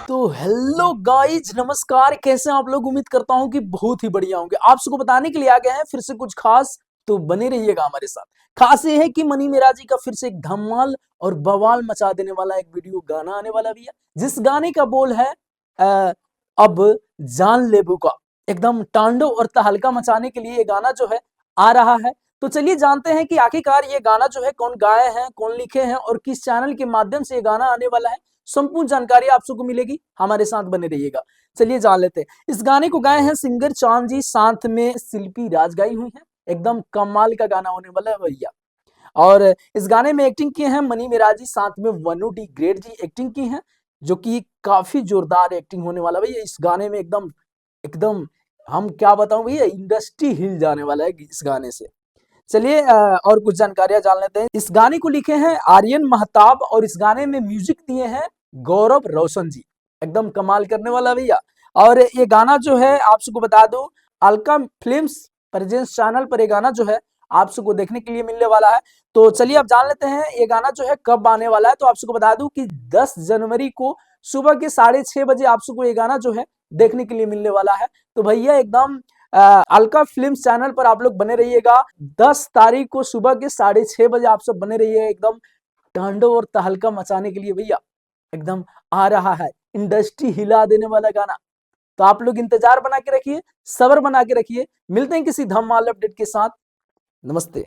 तो hello guys, नमस्कार। कैसे हैं आप लोग? उम्मीद करता हूं कि बहुत ही बढ़िया होंगे। आप सबको बताने के लिए आ गए हैं फिर से कुछ खास, तो बने रहिएगा हमारे साथ। खास ये है कि मनी मेरा जी का फिर से एक धमाल और बवाल मचा देने वाला एक वीडियो गाना आने वाला भी है, जिस गाने का बोल है अ, अब जान ले भूखा। एकदम तांडव और तहलका मचाने के लिए ये गाना जो है आ रहा है। तो चलिए जानते हैं कि आखिरकार ये गाना जो है कौन गाए हैं, कौन लिखे हैं और किस चैनल के माध्यम से ये गाना आने वाला है। संपूर्ण जानकारी आप सबको मिलेगी, हमारे साथ बने रहिएगा। चलिए जान लेते हैं। इस गाने को गाए हैं सिंगर चांद जी, साथ में शिल्पी राज गाई हुई है। एकदम कमाल का गाना होने वाला है भैया। और इस गाने में एक्टिंग किए हैं मनी मिराजी, साथ में वनु डी ग्रेट जी एक्टिंग की हैं, जो कि काफी जोरदार एक्टिंग होने वाला भैया इस गाने में। एकदम एकदम हम क्या बताऊं भैया, इंडस्ट्री हिल जाने वाला है इस गाने से। चलिए और कुछ जानकारियां जान लेते हैं। इस गाने को लिखे हैं आर्यन महताब और इस गाने में म्यूजिक दिए हैं गौरव रोशन जी। एकदम कमाल करने वाला भैया। और ये गाना जो है आप सबको बता दूं, अलका फिल्म्स प्रेजेंस चैनल पर ये गाना जो है आप सबको देखने के लिए मिलने वाला है। तो चलिए अब जान लेते हैं ये गाना जो है कब आने वाला है। तो आप सबको बता दूं कि 10 जनवरी को सुबह के 6:30 बजे आप सबको ये गाना जो है देखने के लिए मिलने वाला है। तो भैया एकदम अलका फिल्म चैनल पर आप लोग बने रहिएगा। 10 तारीख को सुबह के 6:30 बजे आप सब बने रहिए, एकदम तांडव और तहलका मचाने के लिए भैया। एकदम आ रहा है इंडस्ट्री हिला देने वाला गाना। तो आप लोग इंतजार बना के रखिए, सब्र बना के रखिए। मिलते हैं किसी धमाल अपडेट के साथ। नमस्ते।